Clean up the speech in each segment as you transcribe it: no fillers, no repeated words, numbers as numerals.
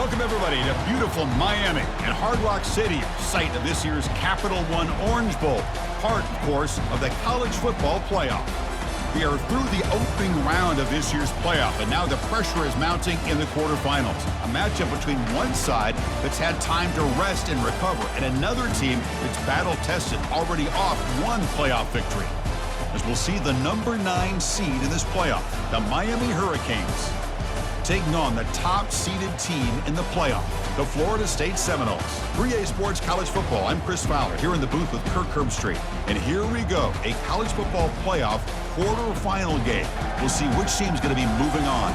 Welcome, everybody, to beautiful Miami and Hard Rock City, site of this year's Capital One Orange Bowl, part, of course, of the college football playoff. We are through the opening round of this year's playoff, and now the pressure is mounting in the quarterfinals. A matchup between one side that's had time to rest and recover, and another team that's battle-tested, already off one playoff victory. As we'll see the number 9 seed in this playoff, the Miami Hurricanes, taking on the top-seeded team in the playoff, the Florida State Seminoles. 3A Sports College Football, I'm Chris Fowler, here in the booth with Kirk Herbstreit. And here we go, a college football playoff quarterfinal game. We'll see which team's going to be moving on.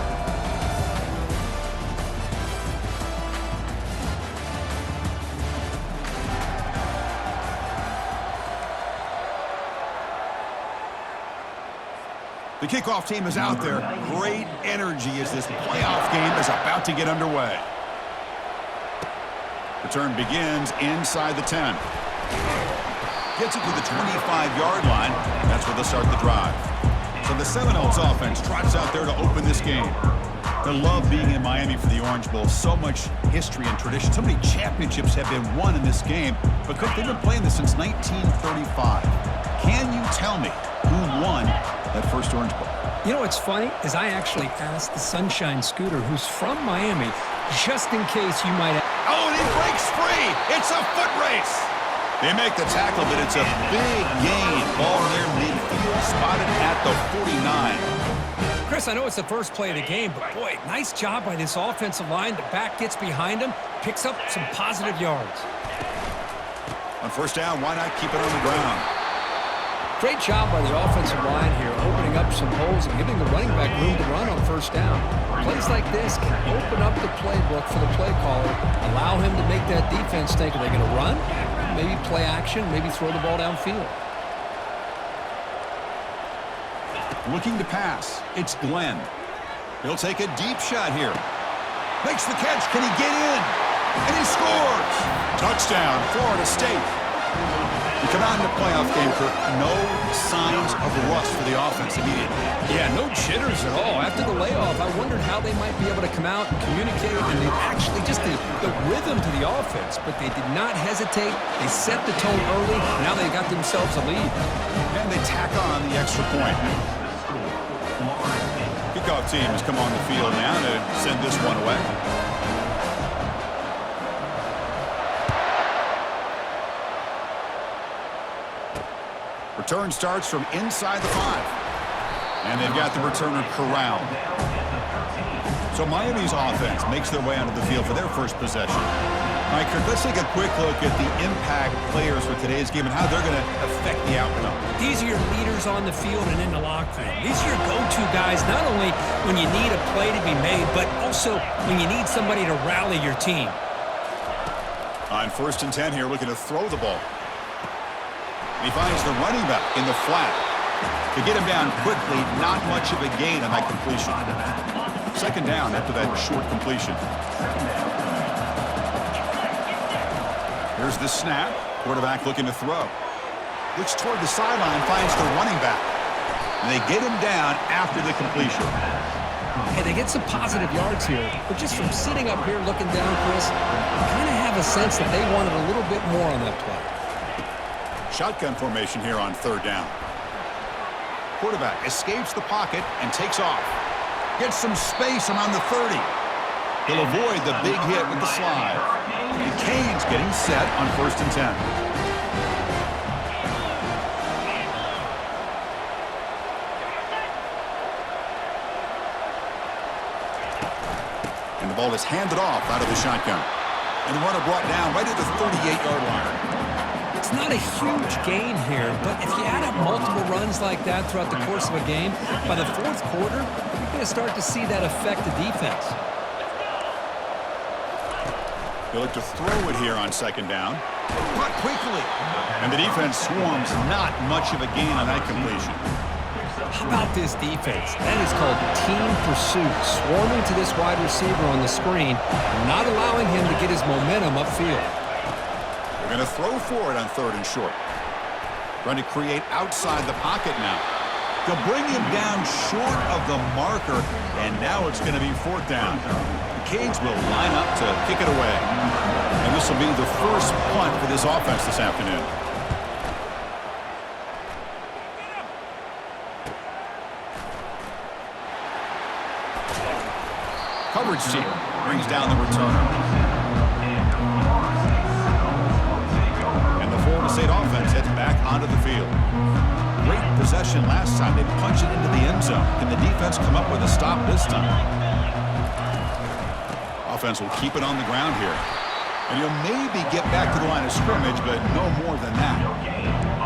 The kickoff team is out there. Great energy as this playoff game is about to get underway. Return begins inside the 10. Gets it to the 25-yard line. That's where they'll start the drive. So the Seminoles offense trots out there to open this game. They love being in Miami for the Orange Bowl. So much history and tradition. So many championships have been won in this game. But Cook, they've been playing this since 1935. Can you tell me who won that first Orange Bowl? You know what's funny is I actually asked the Sunshine Scooter, who's from Miami, just in case you might have. Oh, and he breaks free. It's a foot race. They make the tackle, but it's a big gain. Ball near midfield, spotted at the 49. Chris, I know it's the first play of the game, but boy, nice job by this offensive line. The back gets behind him, picks up some positive yards. On first down, why not keep it on the ground? Great job by the offensive line here, opening up some holes and giving the running back room to run on first down. Plays like this can open up the playbook for the play caller, allow him to make that defense think, are they going to run? Maybe play action, maybe throw the ball downfield. Looking to pass, it's Glenn. He'll take a deep shot here. Makes the catch, can he get in? And he scores! Touchdown, Florida State. We come out in the playoff game, Kirk. No signs of rust for the offense immediately. Yeah, no jitters at all. After the layoff, I wondered how they might be able to come out and communicate, and they actually just the rhythm to the offense, but they did not hesitate. They set the tone early. Now they got themselves a lead. And they tack on the extra point. Kickoff team has come on the field now to send this one away. Return starts from inside the 5. And they've got the returner corralled. So Miami's offense makes their way onto the field for their first possession. All right, Kirk, let's take a quick look at the impact players for today's game and how they're going to affect the outcome. These are your leaders on the field and in the locker room. These are your go-to guys, not only when you need a play to be made, but also when you need somebody to rally your team. On first and 10 here, looking to throw the ball. He finds the running back in the flat. To get him down quickly, not much of a gain on that completion. Second down after that short completion. Here's the snap. Quarterback looking to throw. Looks toward the sideline, finds the running back. And they get him down after the completion. Hey, they get some positive yards here, but just from sitting up here looking down, Chris, I kind of have a sense that they wanted a little bit more on that play. Shotgun formation here on third down. Quarterback escapes the pocket and takes off. Gets some space around the 30. He'll avoid the big hit with the slide. The Canes getting set on first and 10. And the ball is handed off out of the shotgun. And the runner brought down right at the 38-yard line. It's not a huge gain here, but if you add up multiple runs like that throughout the course of a game, by the fourth quarter, you're going to start to see that affect the defense. They look to throw it here on second down. Caught quickly. And the defense swarms, not much of a gain on that completion. How about this defense? That is called team pursuit. Swarming to this wide receiver on the screen, not allowing him to get his momentum upfield. Going to throw for it on third and short. Trying to create outside the pocket now. They'll bring him down short of the marker, and now it's going to be fourth down. Canes will line up to kick it away. And this will be the first punt for this offense this afternoon. Coverage team brings down the returner. And the Florida State offense heads back onto the field. Great possession last time. They punched it into the end zone. Can the defense come up with a stop this time? Offense will keep it on the ground here. And you'll maybe get back to the line of scrimmage, but no more than that.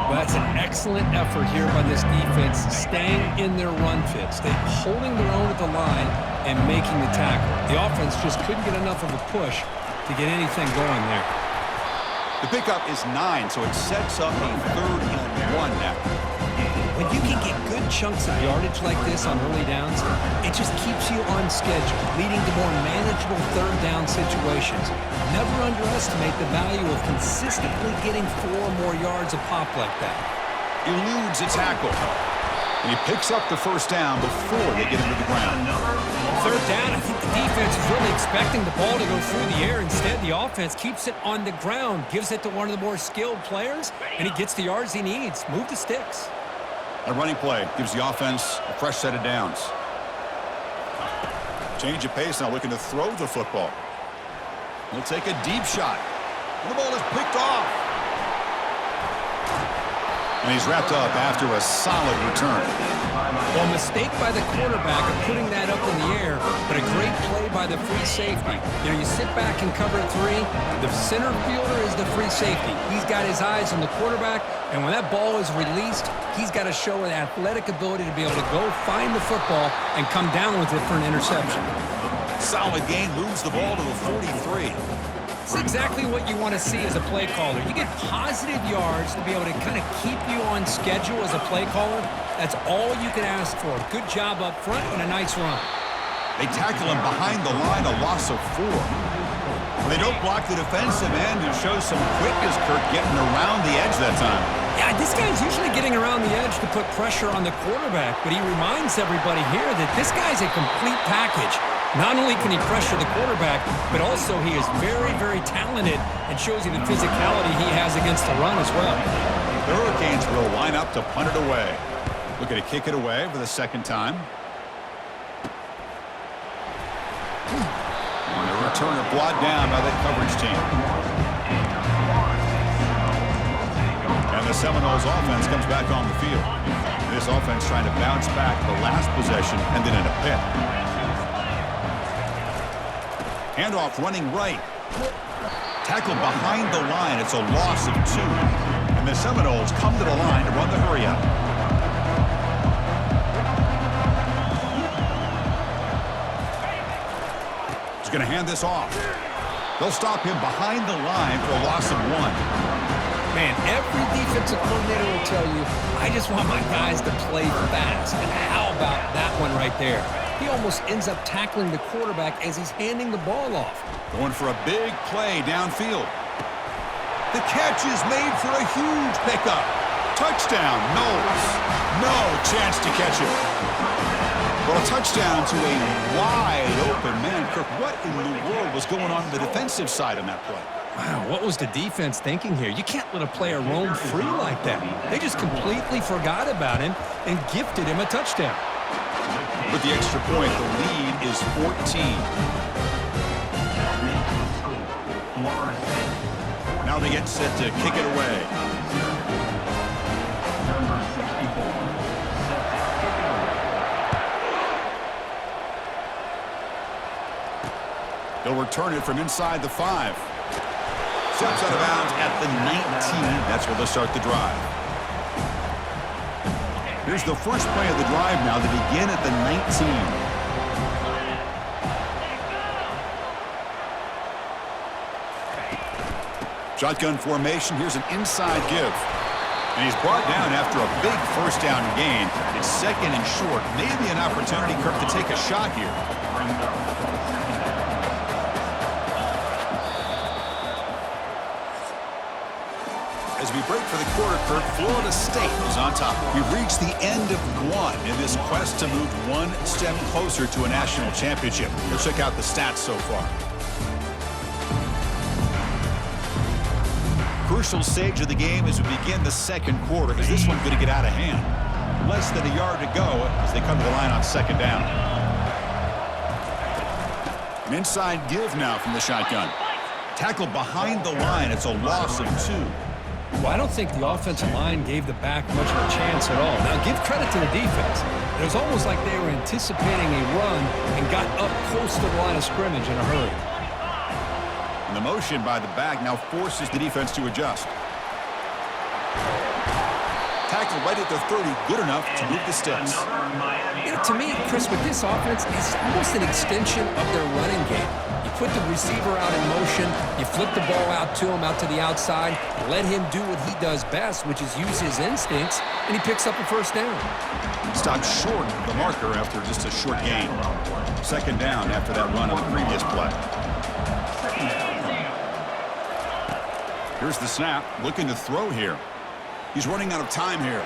Well, that's an excellent effort here by this defense, staying in their run fits. They're holding their own at the line and making the tackle. The offense just couldn't get enough of a push to get anything going there. The pickup is 9, so it sets up a 3rd and 1 now. When you can get good chunks of yardage like this on early downs, it just keeps you on schedule, leading to more manageable 3rd down situations. Never underestimate the value of consistently getting 4 or more yards a pop like that. Eludes a tackle. And he picks up the 1st down before they get into the ground. 3rd down, I think the defense is really expecting the ball to go through the air. Instead, the offense keeps it on the ground, gives it to one of the more skilled players, and he gets the yards he needs. Move the sticks. A running play gives the offense a fresh set of downs. Change of pace now, looking to throw the football. He'll take a deep shot. And the ball is picked off. And he's wrapped up after a solid return. Well, a mistake by the quarterback of putting that up in the air, but a great play by the free safety. You know, you sit back and cover 3. The center fielder is the free safety. He's got his eyes on the quarterback, and when that ball is released, he's got to show an athletic ability to be able to go find the football and come down with it for an interception. Solid gain, moves the ball to the 43. It's exactly what you want to see as a play caller. You get positive yards to be able to kind of keep you on schedule as a play caller. That's all you can ask for. Good job up front and a nice run. They tackle him behind the line, a loss of 4. They don't block the defensive end, who shows some quickness, Kirk, getting around the edge that time. Yeah, this guy's usually getting around the edge to put pressure on the quarterback, but he reminds everybody here that this guy's a complete package. Not only can he pressure the quarterback, but also he is very, very talented and shows you the physicality he has against the run as well. The Hurricanes will line up to punt it away. Looking to kick it away for the 2nd time. And the returner brought down by that coverage team. And the Seminoles offense comes back on the field. This offense trying to bounce back. The last possession ended in a pick. Handoff running right. Tackled behind the line. It's a loss of 2. And the Seminoles come to the line to run the hurry up. He's going to hand this off. They'll stop him behind the line for a loss of 1. Man, every defensive coordinator will tell you, I just want my guys to play fast. And how about that one right there? He almost ends up tackling the quarterback as he's handing the ball off. Going for a big play downfield. The catch is made for a huge pickup. Touchdown, Knowles. No chance to catch it. Well, a touchdown to a wide open man. Kirk, what in the world was going on the defensive side on that play? Wow, what was the defense thinking here? You can't let a player roam free like that. They just completely forgot about him and gifted him a touchdown. With the extra point, the lead is 14. Now they get set to kick it away. They'll return it from inside the 5. Steps out of bounds at the 19. That's where they'll start the drive. Here's the first play of the drive now. They begin at the 19. Shotgun formation. Here's an inside give. And he's brought down after a big 1st down gain. It's 2nd and short. Maybe an opportunity, Kirk, to take a shot here. As we break for the quarter, Kirk, Florida State is on top. We've reached the end of one in this quest to move one step closer to a national championship. Let's check out the stats so far. Crucial stage of the game as we begin the second quarter. Is this one going to get out of hand? Less than a yard to go as they come to the line on second down. An inside give now from the shotgun. Tackled behind the line. It's a loss of 2. Well, I don't think the offensive line gave the back much of a chance at all. Now, give credit to the defense. It was almost like they were anticipating a run and got up close to the line of scrimmage in a hurry. And the motion by the back now forces the defense to adjust. Tackled right at the 30, good enough to move the sticks. You know, to me, Chris, with this offense, it's almost an extension of their running game. You put the receiver out in motion, you flip the ball out to him, out to the outside, let him do what he does best, which is use his instincts, and he picks up a first down. Stopped short of the marker after just a short gain. Second down after that run on the previous play. Here's the snap, looking to throw here. He's running out of time here.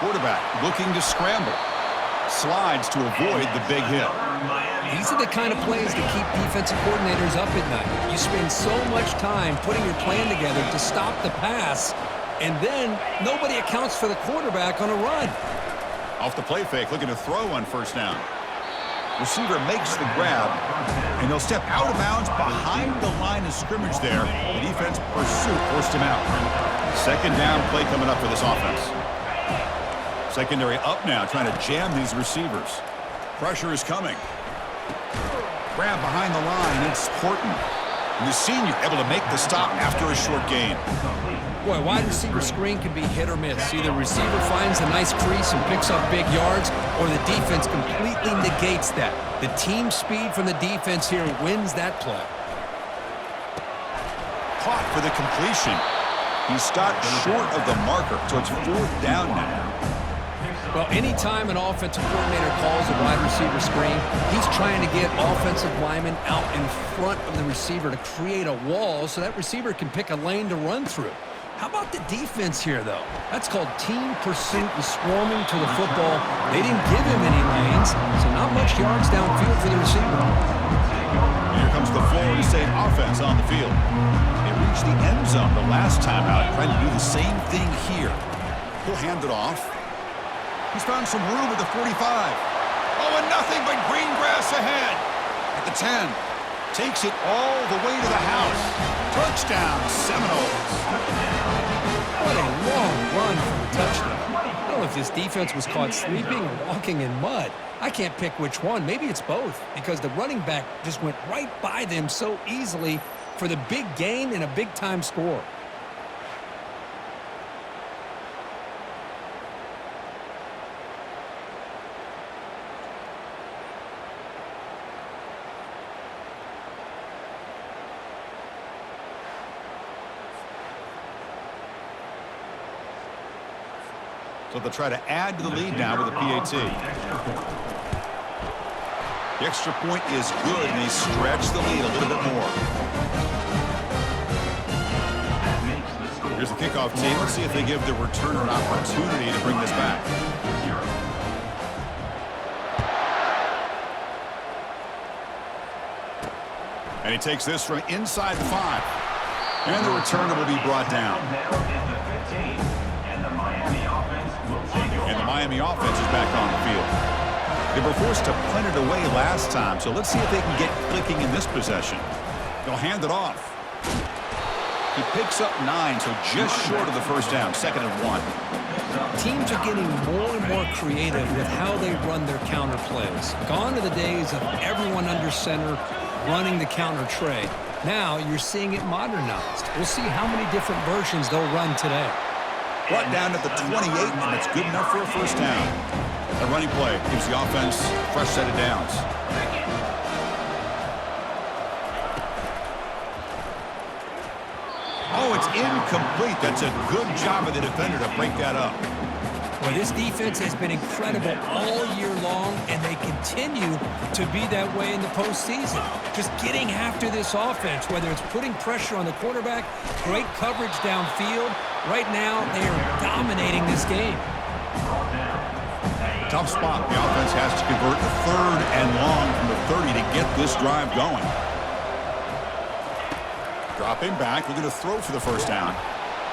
Quarterback looking to scramble. Slides to avoid the big hit. These are the kind of plays that keep defensive coordinators up at night. You spend so much time putting your plan together to stop the pass, and then nobody accounts for the quarterback on a run. Off the play fake, looking to throw on first down. Receiver makes the grab, and he'll step out of bounds behind the line of scrimmage there. The defense pursuit forced him out. Second down play coming up for this offense. Secondary up now, trying to jam these receivers. Pressure is coming. Grab behind the line, it's Horton. And the senior able to make the stop after a short gain. Boy, wide receiver screen can be hit or miss. Either receiver finds a nice crease and picks up big yards, or the defense completely negates that. The team speed from the defense here wins that play. Caught for the completion. He stopped short of the marker, so it's fourth down now. Well, anytime an offensive coordinator calls a wide receiver screen, he's trying to get offensive linemen out in front of the receiver to create a wall so that receiver can pick a lane to run through. How about the defense here, though? That's called team pursuit and swarming to the football. They didn't give him any lanes, so not much yards downfield for the receiver. Here comes the Florida State offense on the field. They reached the end zone the last time out, trying to do the same thing here. He'll hand it off. He's found some room at the 45. Oh, and nothing but green grass ahead. At the 10. Takes it all the way to the house. Touchdown, Seminoles. What a long run for a touchdown. I don't know if this defense was caught sleeping or walking in mud. I can't pick which one. Maybe it's both, because the running back just went right by them so easily for the big gain and a big-time score. So they'll try to add to the lead now with a PAT. The extra point is good, and they stretch the lead a little bit more. Here's the kickoff team. Let's see if they give the returner an opportunity to bring this back. And he takes this from inside the 5. And the returner will be brought down. And the Miami offense is back on the field. They were forced to punt it away last time, so let's see if they can get clicking in this possession. They'll hand it off. He picks up 9, so just short of the first down, 2nd and 1. Teams are getting more and more creative with how they run their counter plays. Gone are the days of everyone under center running the counter trade. Now you're seeing it modernized. We'll see how many different versions they'll run today. Brought down at the 28, and it's good enough for a first down. The running play gives the offense a fresh set of downs. Oh, it's incomplete. That's a good job of the defender to break that up. Well, this defense has been incredible all year long, and they continue to be that way in the postseason. Just getting after this offense, whether it's putting pressure on the quarterback, great coverage downfield. Right now, they are dominating this game. Tough spot. The offense has to convert a 3rd and long from the 30 to get this drive going. Dropping back, looking to throw for the first down.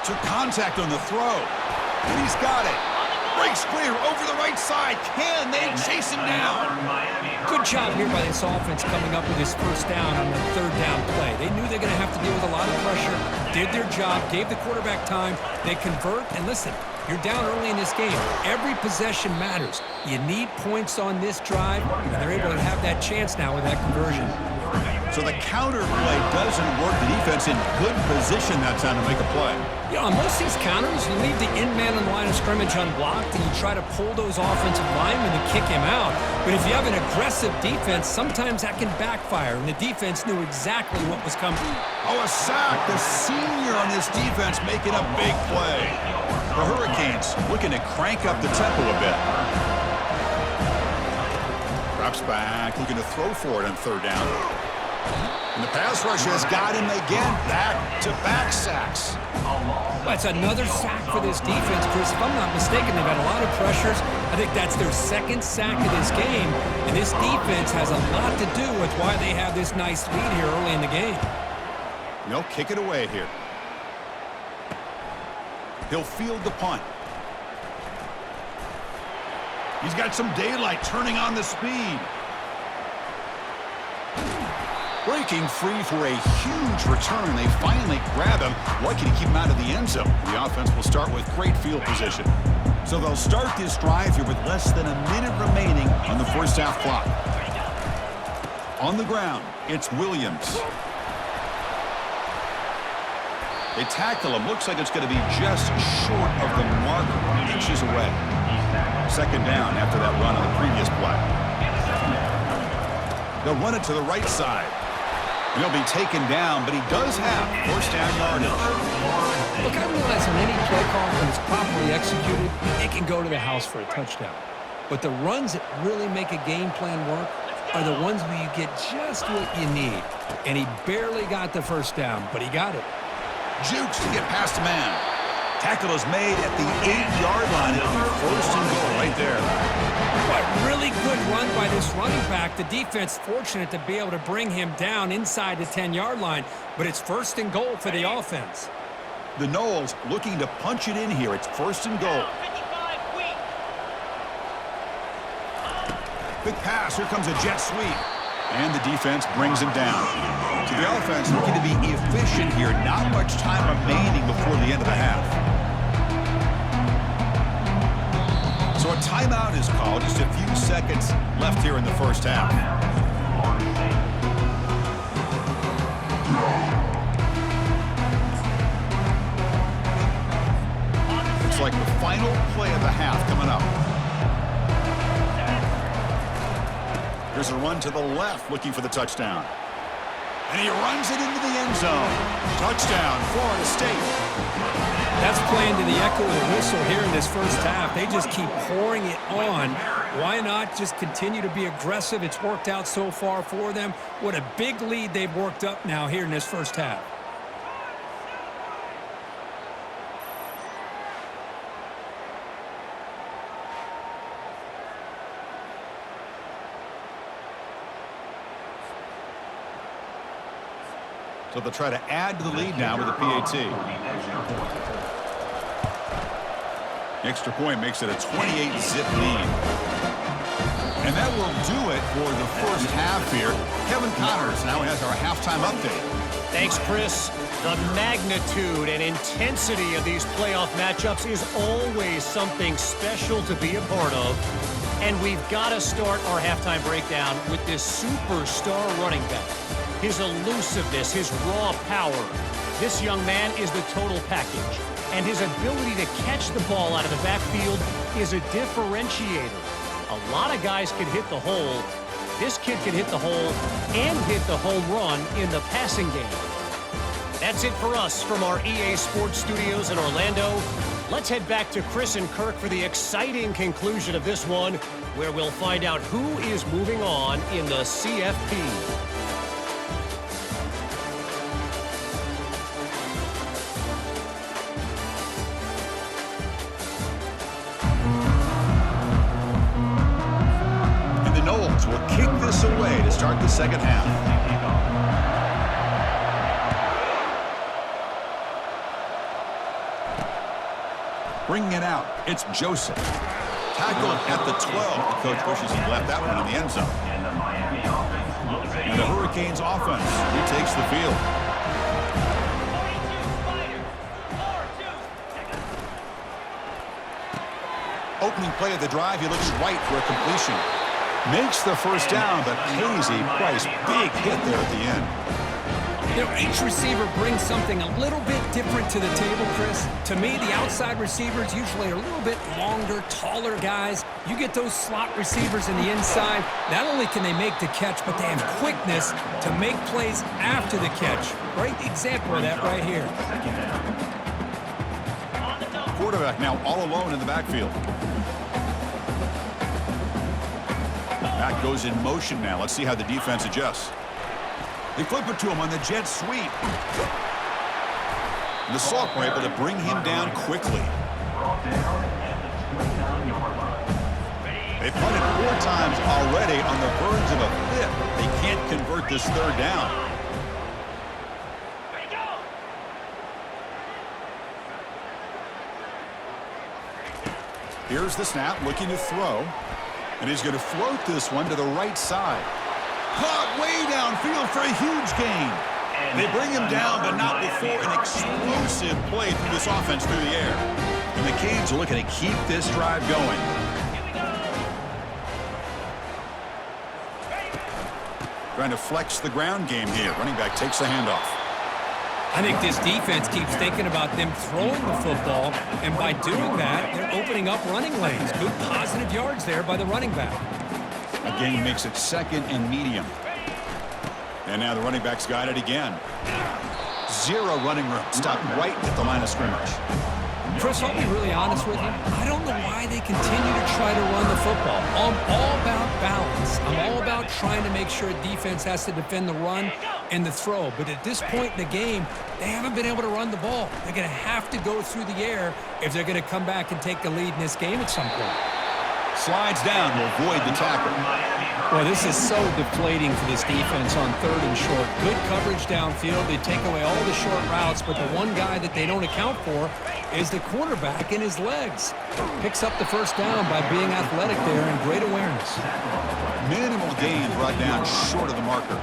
Took contact on the throw, and he's got it. Breaks clear over the right side. Can they chase him down? Good job here by this offense coming up with his first down on the 3rd down play. They knew they're going to have to deal with a lot of pressure, did their job, gave the quarterback time. They convert, and listen, you're down early in this game. Every possession matters. You need points on this drive, and they're able to have that chance now with that conversion. So the counter play doesn't work. The defense in good position that time to make a play. Yeah, on most of these counters, you leave the in man on the line of scrimmage unblocked, and you try to pull those offensive linemen to kick him out. But if you have an aggressive defense, sometimes that can backfire, and the defense knew exactly what was coming. Oh, a sack. The senior on this defense making a big play. The Hurricanes looking to crank up the tempo a bit. Drops back, looking to throw for it on 3rd down. And the pass rush has got him again. Back-to-back sacks. That's another sack for this defense, Chris. If I'm not mistaken, they've had a lot of pressures. I think that's their 2nd sack of this game. And this defense has a lot to do with why they have this nice lead here early in the game. They'll kick it away here. He'll field the punt. He's got some daylight turning on the speed. Breaking free for a huge return. They finally grab him. Lucky to keep him out of the end zone. The offense will start with great field position. So they'll start this drive here with less than a minute remaining on the first half clock. On the ground, it's Williams. They tackle him. Looks like it's going to be just short of the mark, inches away. 2nd down after that run on the previous play. They'll run it to the right side. He'll be taken down, but he does have first down yardage. Look, I realize on any play call, when it's properly executed, it can go to the house for a touchdown. But the runs that really make a game plan work are the ones where you get just what you need. And he barely got the first down, but he got it. Jukes to get past a man. Tackle is made at the 8-yard line. It'll be first and goal right there. What really good run by this running back. The defense fortunate to be able to bring him down inside the 10-yard line, but it's first and goal for the offense. The Noles looking to punch it in here. It's first and goal. Big pass. Here comes a jet sweep. And the defense brings him down. So the offense looking to be efficient here. Not much time remaining before the end of the half. So a timeout is called. Just a few seconds left here in the first half. Looks like the final play of the half coming up. Here's a run to the left, looking for the touchdown. And he runs it into the end zone. Touchdown, Florida State. That's playing to the echo of the whistle here in this first half. They just keep pouring it on. Why not just continue to be aggressive? It's worked out so far for them. What a big lead they've worked up now here in this first half. So they'll try to add to the lead now with a PAT. Extra point makes it a 28-zip lead. And that will do it for the first half here. Kevin Connors now has our halftime update. Thanks, Chris. The magnitude and intensity of these playoff matchups is always something special to be a part of. And we've got to start our halftime breakdown with this superstar running back. His elusiveness, his raw power. This young man is the total package. And his ability to catch the ball out of the backfield is a differentiator. A lot of guys can hit the hole. This kid can hit the hole and hit the home run in the passing game. That's it for us from our EA Sports Studios in Orlando. Let's head back to Chris and Kirk for the exciting conclusion of this one, where we'll find out who is moving on in the CFP. And the Noles will kick this away to start the second half. Bringing it out, it's Joseph. Tackled at the 12. The coach wishes he left that one in the end zone. And the Hurricanes offense retakes the field. Opening play of the drive, he looks right for a completion. Makes the first down, but pays a price. Big hit there at the end. Each receiver brings something a little bit different to the table, Chris. To me, the outside receivers usually are a little bit longer, taller guys. You get those slot receivers in the inside, not only can they make the catch, but they have quickness to make plays after the catch. Great example of that right here. Quarterback now all alone in the backfield. Back goes in motion now. Let's see how the defense adjusts. They flip it to him on the jet sweep. And the Salk were able to bring him down quickly. They punted 4 times already on the verge of a 5th. They can't convert this third down. Here's the snap, looking to throw. And he's going to float this one to the right side. Caught way downfield for a huge gain. They bring him down, but not before an explosive play through this offense through the air. And the Canes are looking to keep this drive going. Trying to flex the ground game here. Running back takes the handoff. I think this defense keeps thinking about them throwing the football, and by doing that, they're opening up running lanes. Good positive yards there by the running back. Again, makes it 2nd and medium. And now the running back's got it again. 0 running room. Stopped right at the line of scrimmage. Chris, I'll be really honest with you. I don't know why they continue to try to run the football. I'm all about balance. I'm all about trying to make sure a defense has to defend the run and the throw. But at this point in the game, they haven't been able to run the ball. They're going to have to go through the air if they're going to come back and take the lead in this game at some point. Slides down, will avoid the tackle. Well, this is so deflating for this defense on 3rd and short. Good coverage downfield. They take away all the short routes, but the one guy that they don't account for is the quarterback in his legs. Picks up the first down by being athletic there and great awareness. Minimal gain brought down short of the marker.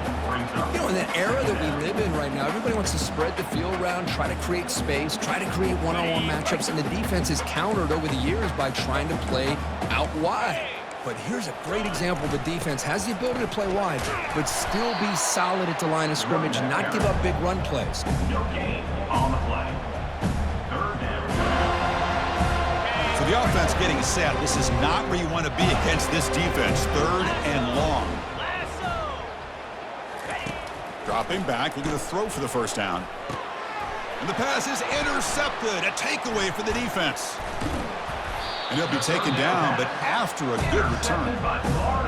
You know, in the era that we live in right now, everybody wants to spread the field around, try to create space, try to create one-on-one matchups, and the defense is countered over the years by trying to play out wide. But here's a great example. The defense has the ability to play wide, but still be solid at the line of scrimmage and not give up big run plays. No gain on the play. So the offense getting set. This is not where you want to be against this defense. 3rd and long. Dropping back, looking to throw for the first down. And the pass is intercepted. A takeaway for the defense. And he'll be taken down, but after a good return.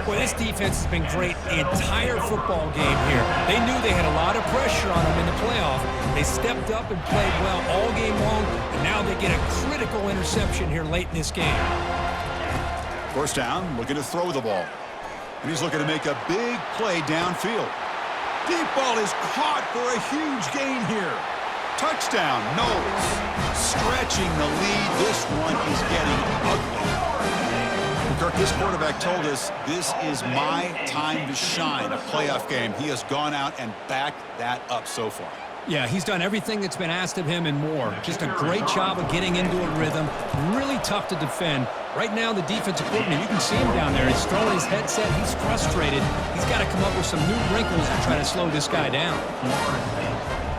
Well, this defense has been great the entire football game here. They knew they had a lot of pressure on them in the playoff. They stepped up and played well all game long, and now they get a critical interception here late in this game. First down, looking to throw the ball. And he's looking to make a big play downfield. Deep ball is caught for a huge gain here. Touchdown, Noles. Stretching the lead. This one is getting ugly. Kirk, this quarterback told us this is my time to shine, a playoff game. He has gone out and backed that up so far. Yeah, he's done everything that's been asked of him and more. Just a great job of getting into a rhythm. Really tough to defend. Right now, the defensive coordinator, you can see him down there. He's throwing his headset. He's frustrated. He's got to come up with some new wrinkles to try to slow this guy down.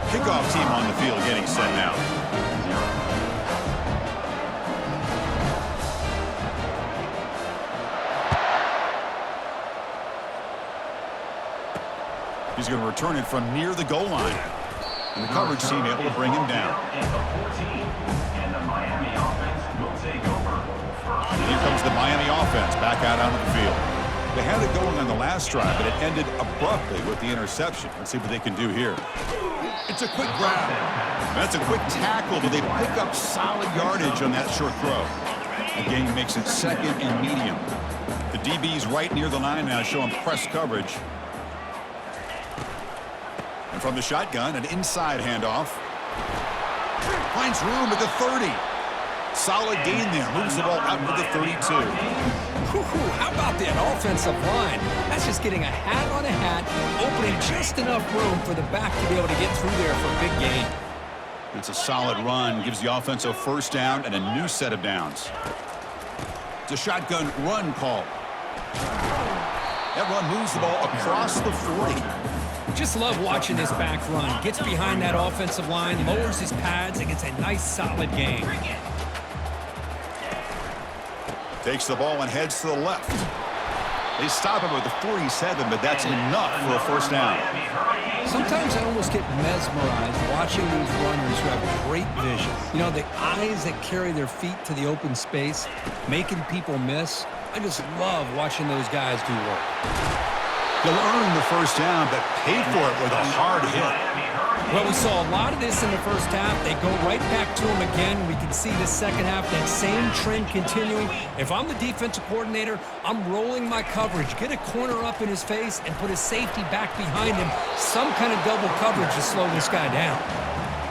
Kickoff team on the field getting set now. He's going to return it from near the goal line. And the coverage team able to bring him down. And the Miami offense comes the Miami offense back out onto the field. They had it going on the last drive, but it ended abruptly with the interception. Let's see what they can do here. It's a quick grab. That's a quick tackle, but they pick up solid yardage on that short throw. The game makes it second and medium. The DB's right near the line now, showing press coverage. And from the shotgun, an inside handoff. Finds room at the 30. Solid gain there. Moves the ball out to the 32. How about that offensive line? That's just getting a hat on a hat, opening just enough room for the back to be able to get through there for a big gain. It's a solid run. Gives the offense a first down and a new set of downs. It's a shotgun run call. That run moves the ball across the 40. Just love watching this back run. Gets behind that offensive line, lowers his pads, and gets a nice solid gain. Takes the ball and heads to the left. They stop him with the 47, but that's enough for a first down. Sometimes I almost get mesmerized watching these runners who have great vision. You know, the eyes that carry their feet to the open space, making people miss. I just love watching those guys do work. He'll earn the first down, but pay for it with a hard hit. Well, we saw a lot of this in the first half. They go right back to him again. We can see the second half, that same trend continuing. If I'm the defensive coordinator, I'm rolling my coverage, get a corner up in his face, and put his safety back behind him. Some kind of double coverage to slow this guy down.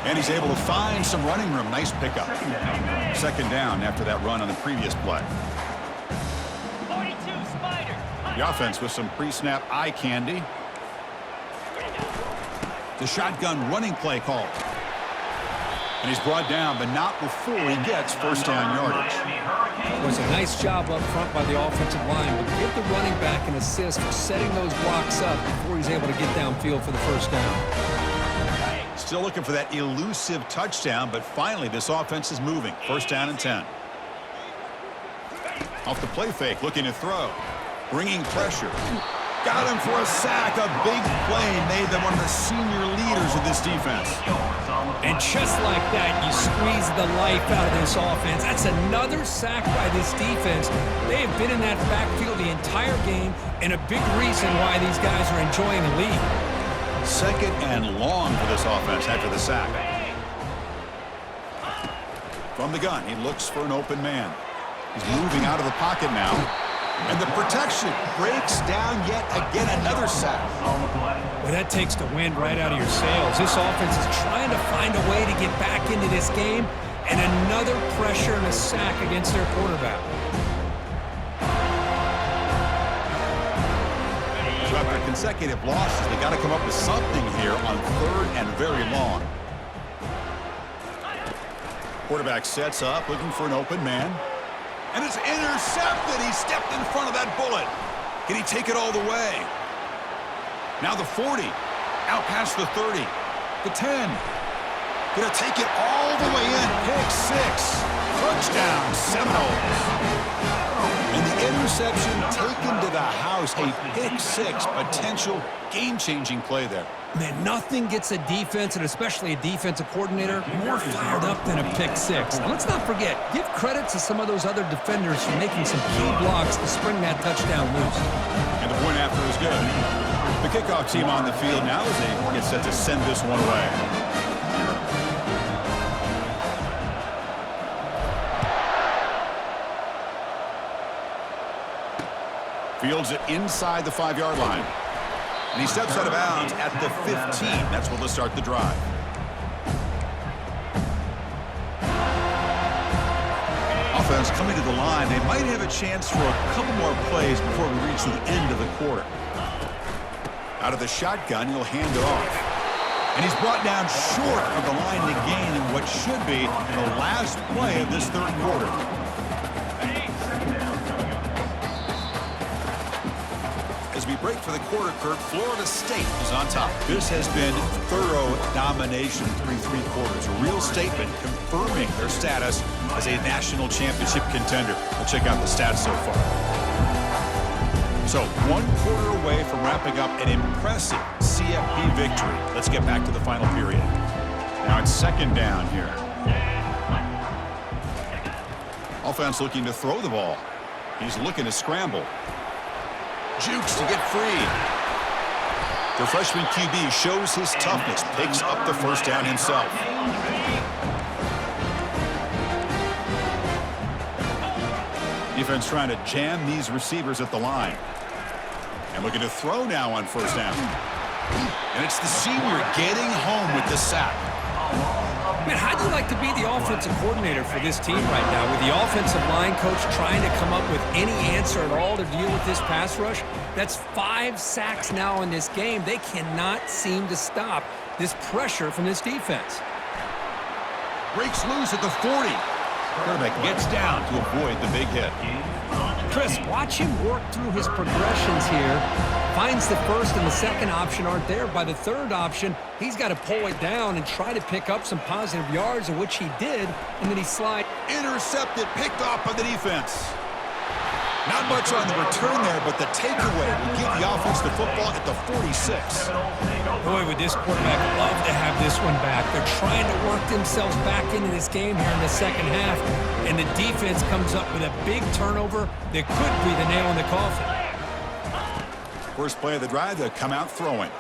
And he's able to find some running room. Nice pickup. Second down after that run on the previous play. The offense with some pre-snap eye candy. The shotgun running play call. And he's brought down, but not before he gets first down yardage. It was a nice job up front by the offensive line, but give the running back an assist for setting those blocks up before he's able to get downfield for the first down. Still looking for that elusive touchdown, but finally this offense is moving. First down and 10. Off the play fake, looking to throw. Bringing pressure. Got him for a sack. A big play made them one of the senior leaders of this defense. And just like that, you squeeze the life out of this offense. That's another sack by this defense. They have been in that backfield the entire game, and a big reason why these guys are enjoying the lead. Second and long for this offense after the sack. From the gun, he looks for an open man. He's moving out of the pocket now. And the protection breaks down yet again. Another sack. Well, that takes the wind right out of your sails. This offense is trying to find a way to get back into this game. And another pressure and a sack against their quarterback. So after consecutive losses, they got to come up with something here on third and very long. Quarterback sets up, looking for an open man. And it's intercepted. He stepped in front of that bullet. Can he take it all the way? Now the 40. Out past the 30. The 10. Gonna take it all the way in. Pick six. Touchdown, Seminoles. And the interception taken to the house. A pick six. Potential game-changing play there. Man, nothing gets a defense, and especially a defensive coordinator, more fired up than a pick six. Now, let's not forget, give credit to some of those other defenders for making some key blocks to spring that touchdown loose. And the point after is good. The kickoff team on the field now as they get set to send this one away. Fields it inside the 5-yard line. And he steps out of bounds at the 15. That's where they'll start the drive. Offense coming to the line. They might have a chance for a couple more plays before we reach the end of the quarter. Out of the shotgun, he'll hand it off. And he's brought down short of the line to gain in what should be the last play of this third quarter. As we break for the quarter, Kurt, Florida State is on top. This has been thorough domination through 3 quarters. A real statement confirming their status as a national championship contender. We'll check out the stats so far. So 1 quarter away from wrapping up an impressive CFP victory. Let's get back to the final period. Now it's second down here. Offense looking to throw the ball. He's looking to scramble. Jukes to get free. The freshman QB shows his toughness, picks up the first down himself. Defense trying to jam these receivers at the line. And looking to throw now on first down. And it's the senior getting home with the sack. Man, how'd you like to be the offensive coordinator for this team right now with the offensive line coach trying to come up with any answer at all to deal with this pass rush? That's 5 sacks now in this game. They cannot seem to stop this pressure from this defense. Breaks loose at the 40. Quarterback gets down to avoid the big hit. Chris, watch him work through his progressions here. Finds the first and the second option aren't there. By the third option, he's got to pull it down and try to pick up some positive yards, of which he did, and then he slides. Intercepted, picked off by the defense. Not much on the return there, but the takeaway will give the offense the football at the 46. Boy, would this quarterback love to have this one back. They're trying to work themselves back into this game here in the second half, and the defense comes up with a big turnover that could be the nail in the coffin. First play of the drive, they'll come out throwing.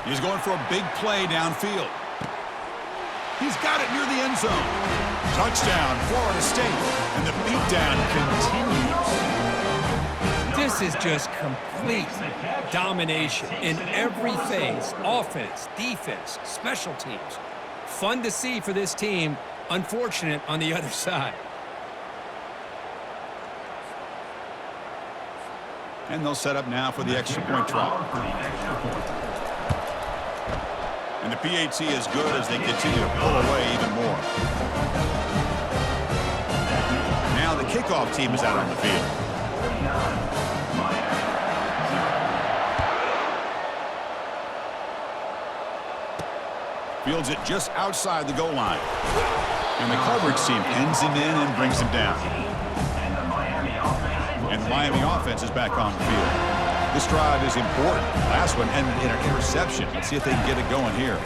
He's going for a big play downfield. He's got it near the end zone. Touchdown, Florida State, and the beatdown continues. This is just complete domination in every phase. Offense, defense, special teams. Fun to see for this team. Unfortunate on the other side. And they'll set up now for the extra point try. And the PAT is good as they continue to pull away even more. Now the kickoff team is out on the field. Fields it just outside the goal line. And the coverage team pins him in and brings him down. And the Miami offense is back on the field. This drive is important. Last one ended in an interception. Let's see if they can get it going here.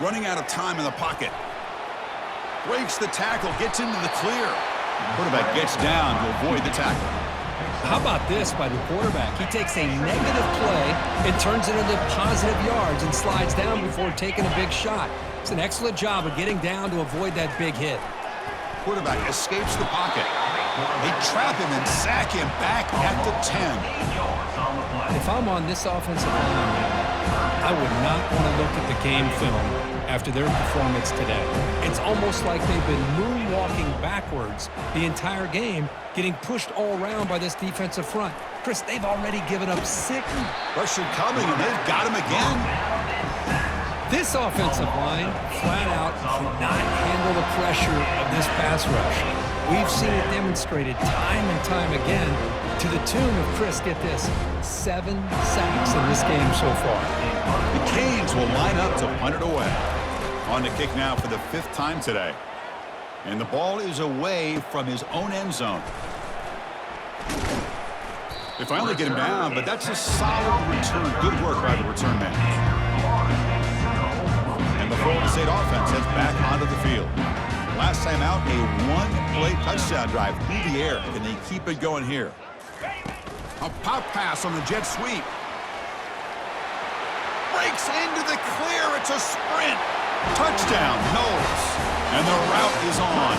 Running out of time in the pocket. Breaks the tackle, gets into the clear. Quarterback gets down to avoid the tackle. How about this by the quarterback? He takes a negative play and turns it into positive yards and slides down before taking a big shot. It's an excellent job of getting down to avoid that big hit. Quarterback escapes the pocket. They trap him and sack him back at the 10. If I'm on this offensive line, I would not want to look at the game film after their performance today. It's almost like they've been moonwalking backwards the entire game, getting pushed all around by this defensive front. Chris, they've already given up 6. Pressure coming, and they've got him again. This offensive line, flat out, cannot handle the pressure of this pass rush. We've seen it demonstrated time and time again to the tune of, Chris, get this, 7 sacks in this game so far. The Canes will line up to punt it away. On the kick now for the 5th time today. And the ball is away from his own end zone. They finally get him down, but that's a solid return. Good work by the return man. And the Florida State offense heads back onto the field. Last time out, a 1-play touchdown drive through the air. Can they keep it going here? A pop pass on the jet sweep. Breaks into the clear. It's a sprint. Touchdown, Knowles. And the route is on.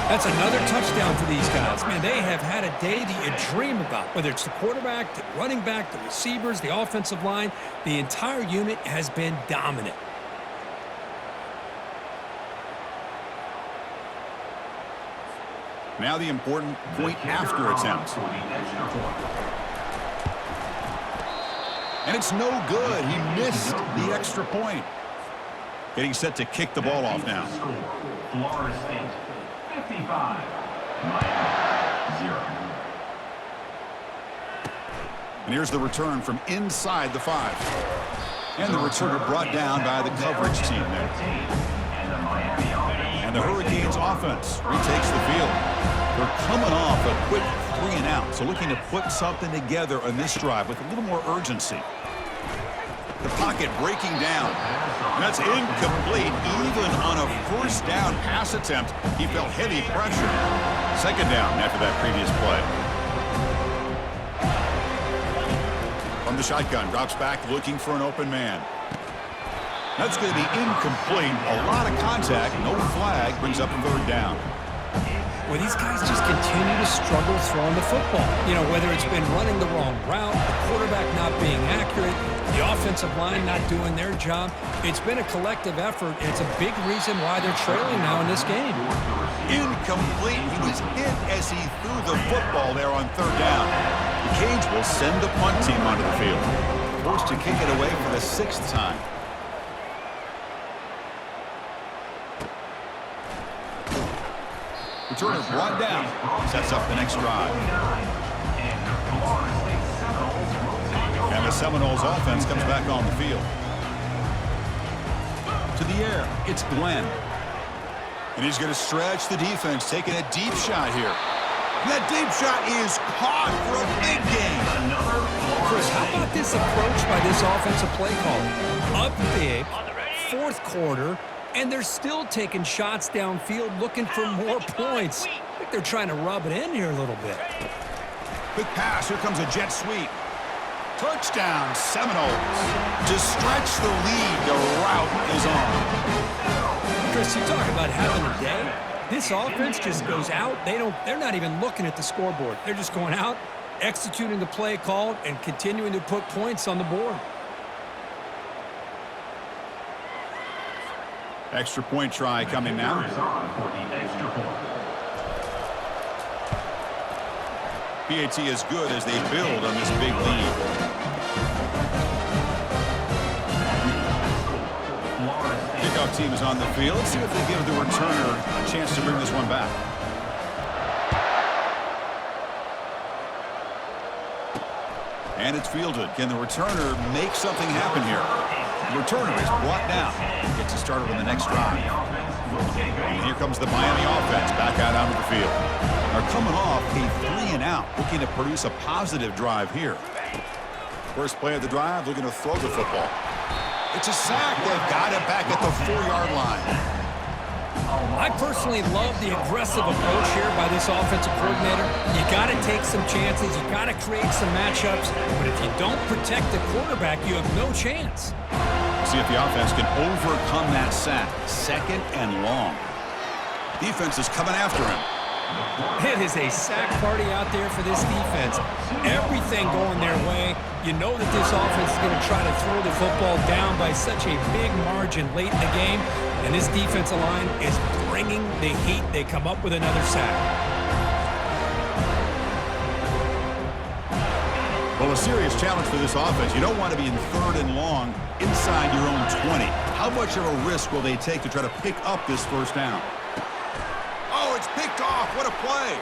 That's another touchdown for these guys. Man, they have had a day that you dream about. Whether it's the quarterback, the running back, the receivers, the offensive line, the entire unit has been dominant. Now the important point after attempt. And it's no good. He missed the extra point. Getting set to kick the ball off now. Florida State 55, Miami 0. And here's the return from inside the 5. And the returner brought down by the coverage team there. And the Hurricanes offense retakes the field. They're coming off a quick 3-and-out, so looking to put something together on this drive with a little more urgency. The pocket breaking down. That's incomplete. Even on a first down pass attempt, he felt heavy pressure. Second down after that previous play. From the shotgun, drops back looking for an open man. That's going to be incomplete. A lot of contact, no flag, brings up a third down. Well, these guys just continue to struggle throwing the football. You know, whether it's been running the wrong route, the quarterback not being accurate, the offensive line not doing their job. It's been a collective effort, and it's a big reason why they're trailing now in this game. Incomplete. He was hit as he threw the football there on third down. The Canes will send the punt team onto the field. Forced to kick it away for the 6th time. Returner brought down. Sets up the next drive. And the Seminoles offense comes back on the field. To the air, it's Glenn. And he's going to stretch the defense, taking a deep shot here. And that deep shot is caught for a big gain. Chris, how about this approach by this offensive play caller? Up big, 4th quarter, and they're still taking shots downfield looking for more points. I think they're trying to rub it in here a little bit. Quick pass. Here comes a jet sweep. Touchdown, Seminoles. To stretch the lead, the route is on. Chris, you talk about having a day. This offense just goes out. They're not even looking at the scoreboard. They're just going out, executing the play called, and continuing to put points on the board. Extra point try coming now. PAT is good as they build on this big lead. Kickoff team is on the field. Let's see if they give the returner a chance to bring this one back. And it's fielded. Can the returner make something happen here? The returner is brought down. Gets it started on the next drive. And here comes the Miami offense back out onto the field. They're coming off a 3-and-out, looking to produce a positive drive here. First play of the drive, looking to throw the football. It's a sack. They've got it back at the 4-yard line. I personally love the aggressive approach here by this offensive coordinator. You got to take some chances. You got to create some matchups. But if you don't protect the quarterback, you have no chance. See if the offense can overcome that sack. 2nd and long. Defense is coming after him. It is a sack party out there for this defense. Everything going their way. You know that this offense is going to try to throw the football down by such a big margin late in the game. And this defensive line is bringing the heat. They come up with another sack. Well, a serious challenge for this offense. You don't want to be in 3rd and long inside your own 20. How much of a risk will they take to try to pick up this first down? Oh, it's picked off. What a play.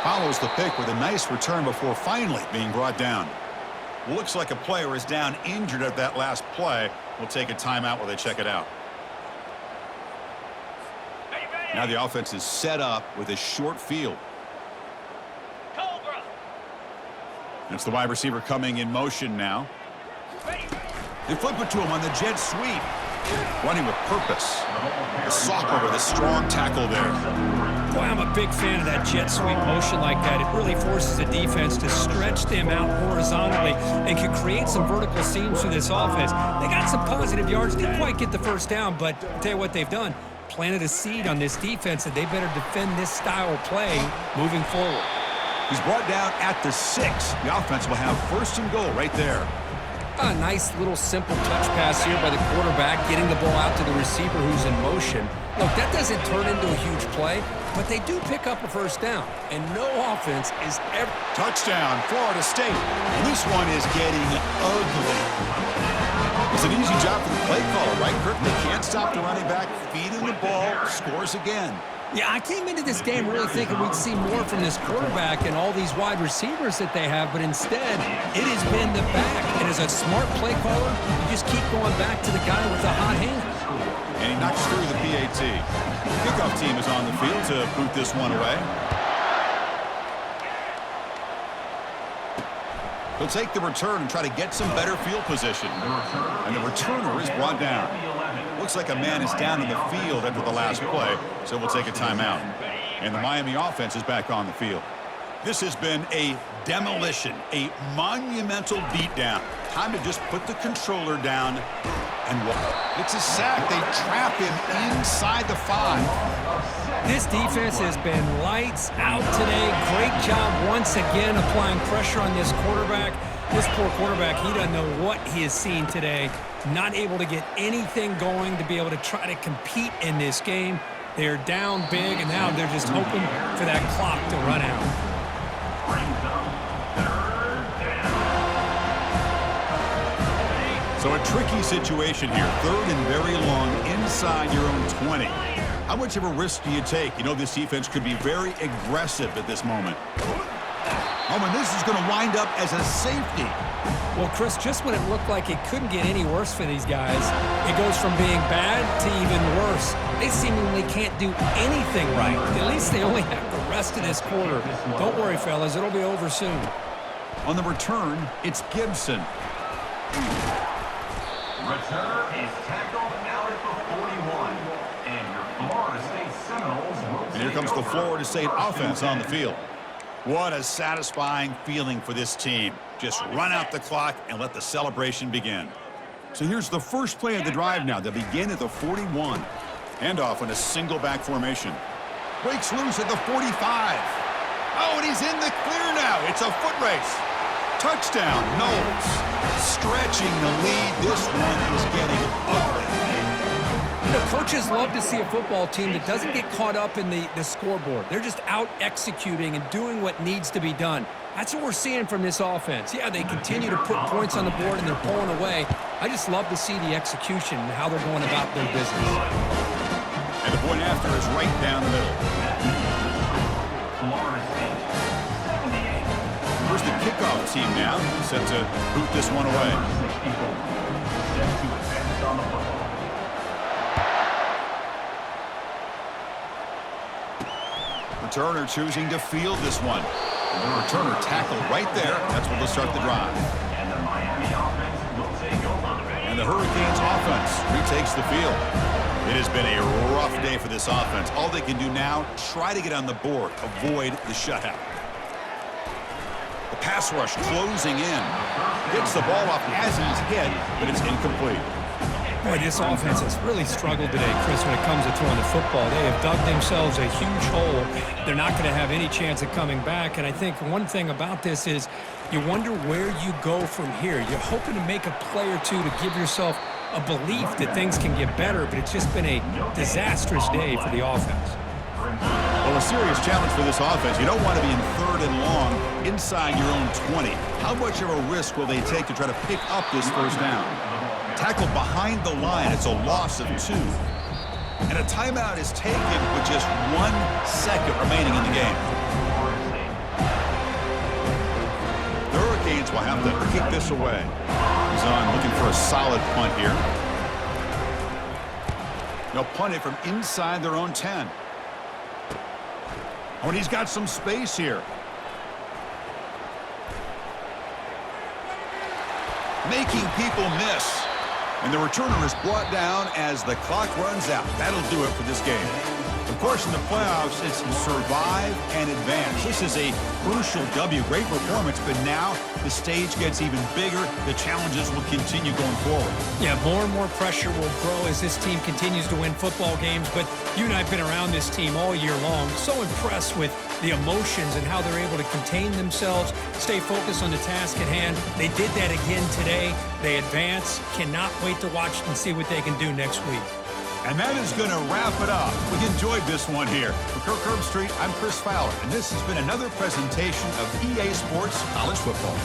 Follows the pick with a nice return before finally being brought down. Looks like a player is down injured at that last play. We'll take a timeout while they check it out. Now the offense is set up with a short field. It's the wide receiver coming in motion now. They flip it to him on the jet sweep. Running with purpose. A sock over the strong tackle there. Boy, I'm a big fan of that jet sweep motion like that. It really forces the defense to stretch them out horizontally and can create some vertical seams for this offense. They got some positive yards. Didn't quite get the first down, but I'll tell you what they've done. Planted a seed on this defense that they better defend this style of play moving forward. He's brought down at the 6. The offense will have 1st and goal right there. A nice little simple touch pass here by the quarterback, getting the ball out to the receiver who's in motion. Look, that doesn't turn into a huge play, but they do pick up a first down, and no offense is ever... Touchdown, Florida State. And this one is getting ugly. It's an easy job for the play caller, right, Kirk? They can't stop the running back, feeding the ball, scores again. Yeah, I came into this game really thinking we'd see more from this quarterback and all these wide receivers that they have, but instead, it has been the back. And as a smart play caller, you just keep going back to the guy with the hot hand. And he knocks through the PAT. The kickoff team is on the field to boot this one away. He'll take the return and try to get some better field position. And the returner is brought down. Looks like a man is down in the field after the last play, so we'll take a timeout. And the Miami offense is back on the field. This has been a demolition, a monumental beatdown. Time to just put the controller down and walk. It's a sack. They trap him inside the 5. This defense has been lights out today. Great job once again applying pressure on this quarterback. This poor quarterback, he doesn't know what he has seen today. Not able to get anything going to be able to try to compete in this game. They're down big, and now they're just hoping for that clock to run out. So a tricky situation here. 3rd and very long inside your own 20. How much of a risk do you take? You know this defense could be very aggressive at this moment. Oh, and this is going to wind up as a safety. Well, Chris, just when it looked like it couldn't get any worse for these guys, it goes from being bad to even worse. They seemingly can't do anything right. At least they only have the rest of this quarter. Don't worry, fellas. It'll be over soon. On the return, it's Gibson. Returner is tackled out at the 41. And your Florida State Seminoles will And here comes the Florida State offense on the field. What a satisfying feeling for this team. Just run out the clock and let the celebration begin. So here's the first play of the drive now. They'll begin at the 41. Handoff in a single back formation. Breaks loose at the 45. Oh, and he's in the clear now. It's a foot race. Touchdown, Knowles. Stretching the lead. This one is getting ugly. You know, coaches love to see a football team that doesn't get caught up in the scoreboard. They're just out executing and doing what needs to be done. That's what we're seeing from this offense. Yeah, they continue to put points on the board and they're pulling away. I just love to see the execution and how they're going about their business. And the point after is right down the middle. Where's the kickoff team now? Set to boot this one away. Returner choosing to field this one. And the returner tackled right there. That's where they'll start the drive. And the Miami offense will take over. And the Hurricanes offense retakes the field. It has been a rough day for this offense. All they can do now, try to get on the board, avoid the shutout. The pass rush closing in. Gets the ball off as he's hit, but it's incomplete. Boy, this offense has really struggled today, Chris, when it comes to throwing the football. They have dug themselves a huge hole. They're not going to have any chance of coming back. And I think one thing about this is you wonder where you go from here. You're hoping to make a play or two to give yourself a belief that things can get better, but it's just been a disastrous day for the offense. Well, a serious challenge for this offense. You don't want to be in 3rd and long inside your own 20. How much of a risk will they take to try to pick up this first down? Tackled behind the line. It's a loss of 2. And a timeout is taken with just 1 second remaining in the game. The Hurricanes will have to kick this away. He's on looking for a solid punt here. They'll punt it from inside their own 10. Oh, and he's got some space here. Making people miss. And the returner is brought down as the clock runs out. That'll do it for this game. Of course, in the playoffs, it's survive and advance. This is a crucial W. Great performance, but now the stage gets even bigger. The challenges will continue going forward. Yeah, more and more pressure will grow as this team continues to win football games. But you and I have been around this team all year long. So impressed with the emotions and how they're able to contain themselves, stay focused on the task at hand. They did that again today. They advance. Cannot wait to watch and see what they can do next week. And that is going to wrap it up. We enjoyed this one here. For Kirk Herbstreit, I'm Chris Fowler, and this has been another presentation of EA Sports College Football.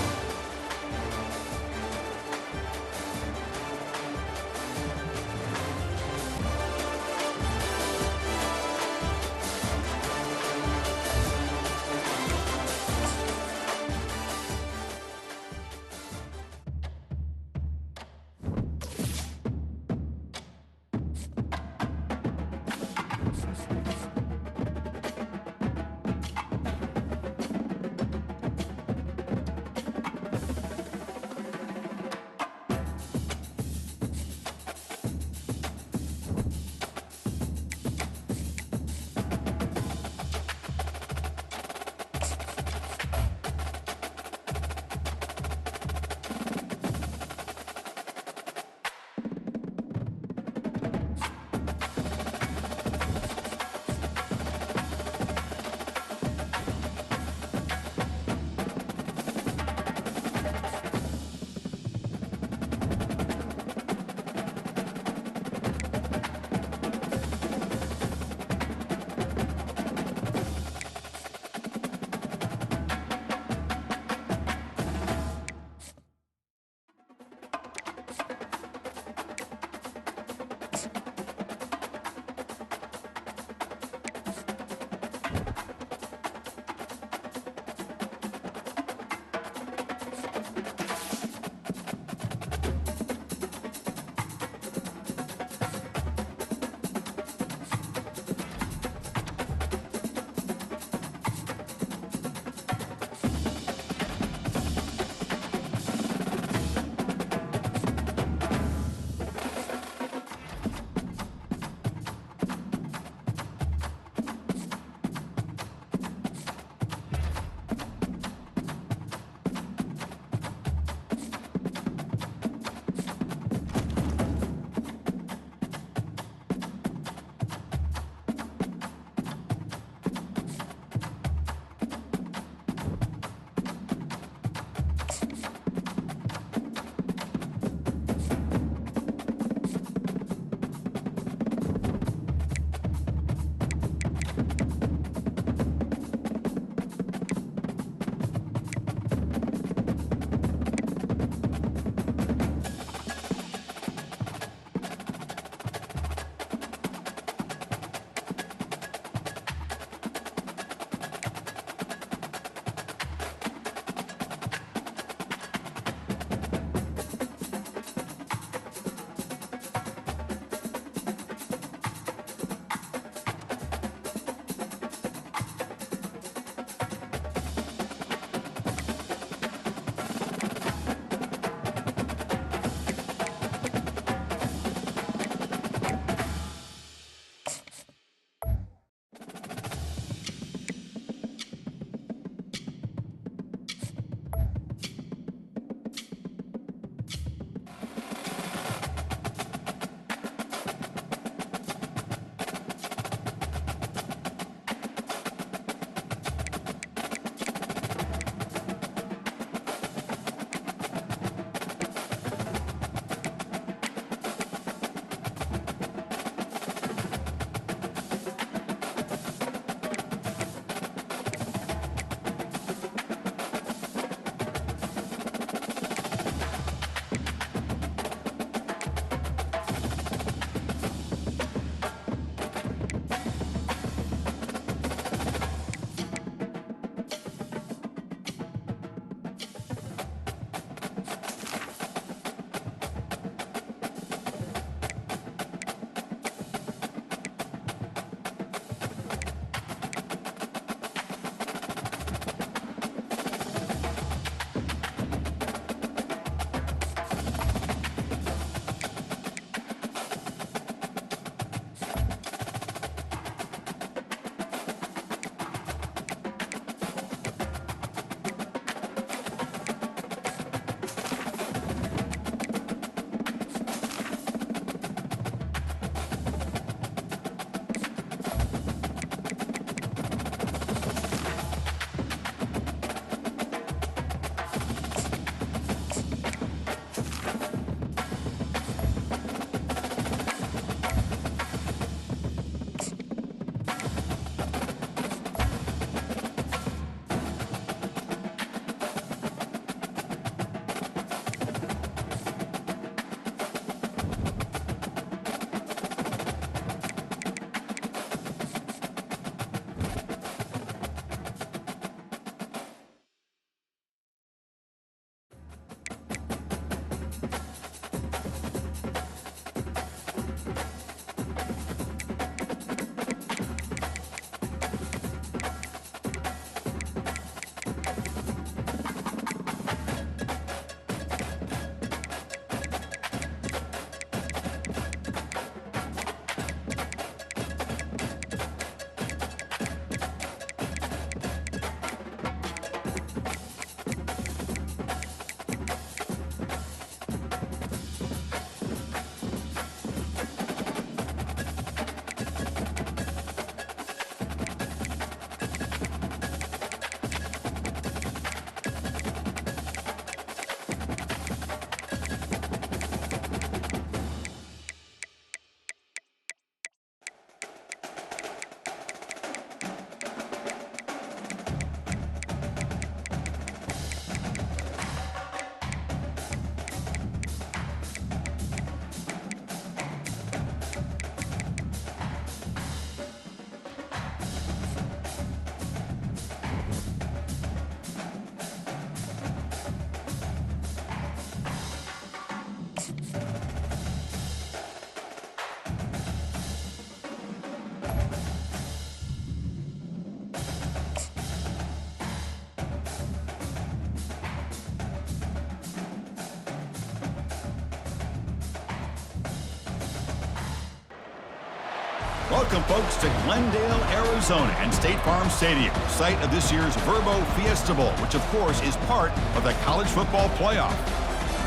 Welcome, folks, to Glendale, Arizona and State Farm Stadium, site of this year's Verbo Fiesta Bowl, which, of course, is part of the college football playoff.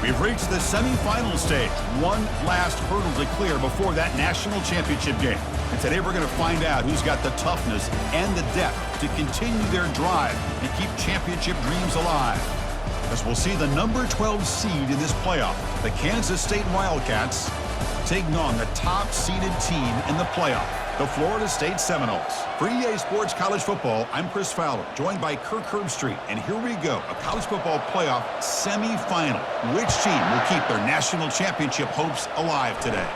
We've reached the semifinal stage, one last hurdle to clear before that national championship game. And today we're going to find out who's got the toughness and the depth to continue their drive and keep championship dreams alive. As we'll see the number 12 seed in this playoff, the Kansas State Wildcats, taking on the top-seeded team in the playoff, the Florida State Seminoles. For EA Sports College Football, I'm Chris Fowler, joined by Kirk Herbstreit, and here we go, a college football playoff semifinal. Which team will keep their national championship hopes alive today?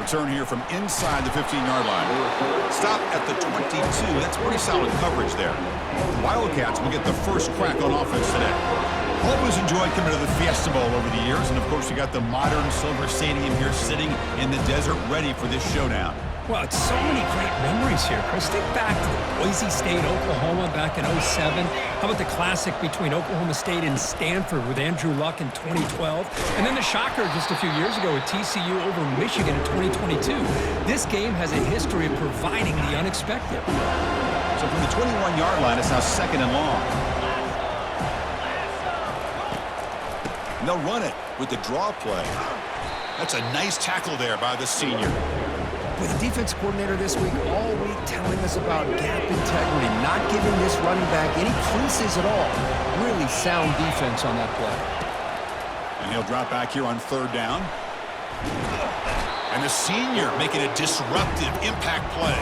Return here from inside the 15-yard line. Stop at the 22. That's pretty solid coverage there. The Wildcats will get the first crack on offense today. Always enjoyed coming to the Fiesta Bowl over the years, and of course you got the modern Silver Stadium here sitting in the desert ready for this showdown. Well, it's so many great memories here, Chris. Think back to Boise State, Oklahoma back in 07. How about the classic between Oklahoma State and Stanford with Andrew Luck in 2012? And then the shocker just a few years ago with TCU over Michigan in 2022. This game has a history of providing the unexpected. So from the 21-yard line, it's now second and long. And they'll run it with the draw play. That's a nice tackle there by the senior. With the defense coordinator this week, all week telling us about gap integrity, not giving this running back any creases at all. Really sound defense on that play. And he'll drop back here on third down. And the senior making a disruptive impact play.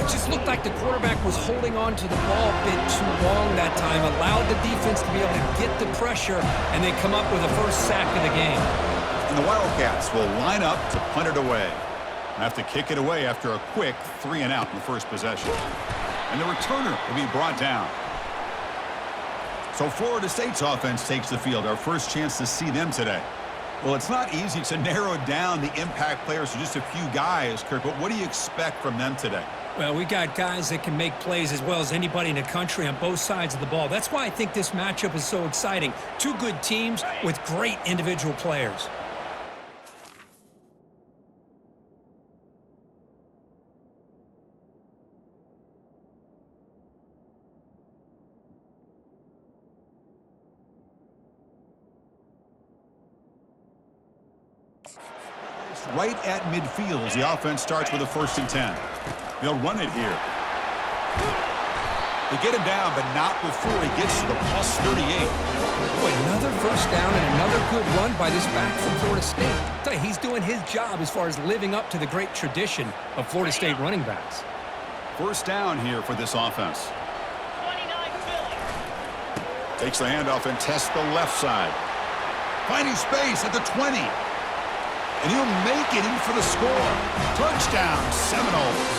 It just looked like the quarterback was holding on to the ball a bit too long that time, allowed the defense to be able to get the pressure, and they come up with a first sack of the game. And the Wildcats will line up to punt it away. Have to kick it away after a quick 3-and-out in the first possession. And the returner will be brought down. So Florida State's offense takes the field. Our first chance to see them today. Well, it's not easy to narrow down the impact players to just a few guys, Kirk, but what do you expect from them today? Well, we got guys that can make plays as well as anybody in the country on both sides of the ball. That's why I think this matchup is so exciting. Two good teams with great individual players. Right at midfield as the offense starts with a 1st and 10. They'll run it here. They get him down, but not before he gets to the plus 38. Boy, another first down and another good run by this back from Florida State. I tell you, he's doing his job as far as living up to the great tradition of Florida State running backs. First down here for this offense. Takes the handoff and tests the left side. Finding space at the 20. And he'll make it in for the score. Touchdown, Seminoles.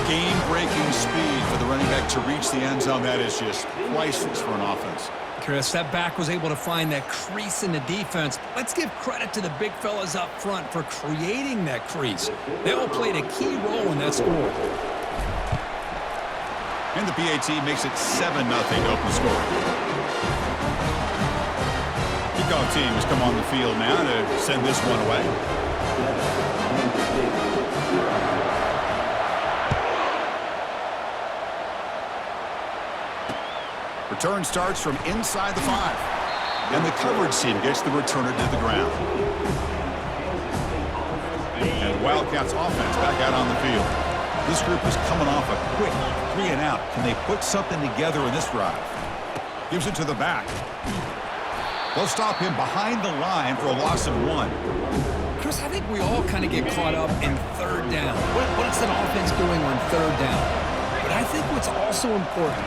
Game-breaking speed for the running back to reach the end zone. That is just priceless for an offense. Chris, that back was able to find that crease in the defense. Let's give credit to the big fellas up front for creating that crease. They all played a key role in that score. And the PAT makes it 7-0 to open the score. Kickoff team has come on the field now to send this one away. Return starts from inside the 5. And the coverage team gets the returner to the ground. And the Wildcats offense back out on the field. This group is coming off a quick 3-and-out. Can they put something together in this drive? Gives it to the back. They'll stop him behind the line for a loss of 1. Chris, I think we all kind of get caught up in third down. What is an offense doing on third down? But I think what's also important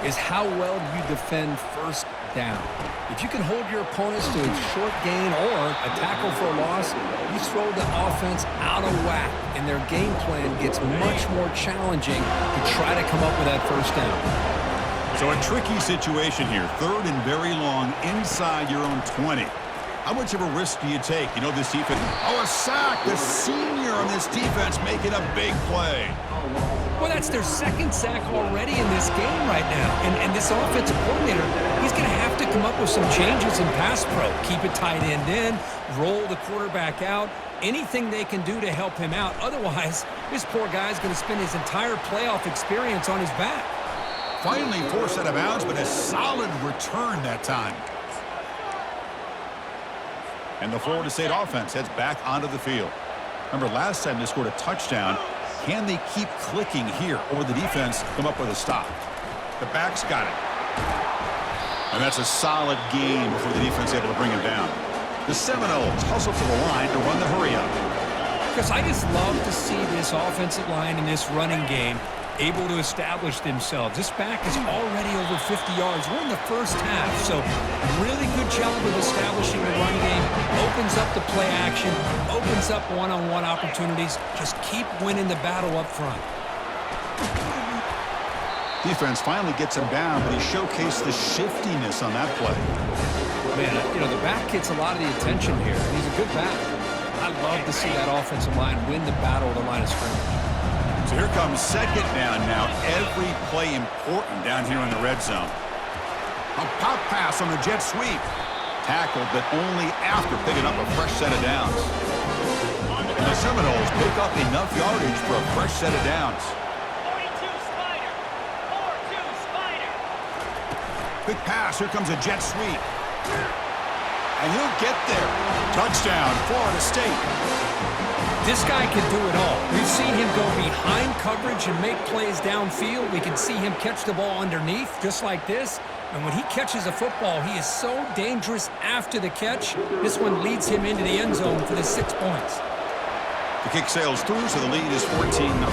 is how well you defend first down. If you can hold your opponents to a short gain or a tackle for a loss, you throw the offense out of whack, and their game plan gets much more challenging to try to come up with that first down. So a tricky situation here. 3rd and very long inside your own 20. How much of a risk do you take? You know this defense. Oh, a sack. The senior on this defense making a big play. Well, that's their 2nd sack already in this game right now. And this offensive coordinator, he's going to have to come up with some changes in pass pro. Keep it tight end in, roll the quarterback out. anything they can do to help him out. Otherwise, this poor guy's going to spend his entire playoff experience on his back. Finally forced out of bounds, but a solid return that time. And the Florida State offense heads back onto the field. Remember, last time they scored a touchdown. Can they keep clicking here, or the defense come up with a stop? The back's got it. And that's a solid game before the defense is able to bring him down. The Seminoles hustle to the line to run the hurry-up. Because I just love to see this offensive line in this running game able to establish themselves. This back is already over 50 yards. We're in the first half, so really good job of establishing the run game. Opens up the play action, opens up one-on-one opportunities. Just keep winning the battle up front. Defense finally gets him down, but he showcased the shiftiness on that play. Man, you know, the back gets a lot of the attention here. He's a good back. I love to see that offensive line win the battle at the line of scrimmage. So here comes second down now. Every play important down here in the red zone. A pop pass on the jet sweep. Tackled, but only after picking up a fresh set of downs. And the Seminoles pick up enough yardage for a fresh set of downs. 42 Spider. 4-2 Spider. Quick pass. Here comes a jet sweep. And he'll get there. Touchdown, Florida State. This guy can do it all. We've seen him go behind coverage and make plays downfield. We can see him catch the ball underneath, just like this. And when he catches a football, he is so dangerous after the catch. This one leads him into the end zone for the 6 points. The kick sails through, so the lead is 14-0.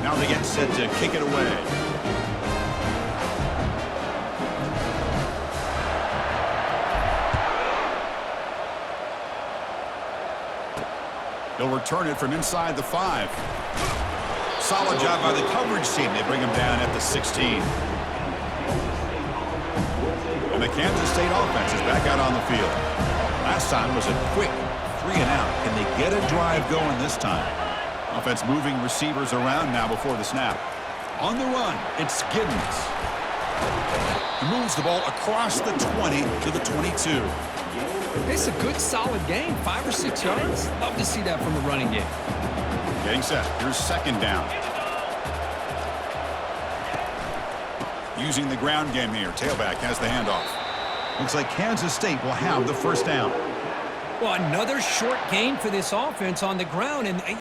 Now they get set to kick it away. They'll return it from inside the 5. Solid job by the coverage team. They bring him down at the 16. And the Kansas State offense is back out on the field. Last time was a quick 3-and-out. Can they get a drive going this time? Offense moving receivers around now before the snap. On the run, it's Giddens. He moves the ball across the 20 to the 22. It's a good, solid game. 5 or 6 yards. Love to see that from the running game. Getting set. Here's second down. Using the ground game here. Tailback has the handoff. Looks like Kansas State will have the first down. Well, another short game for this offense on the ground, and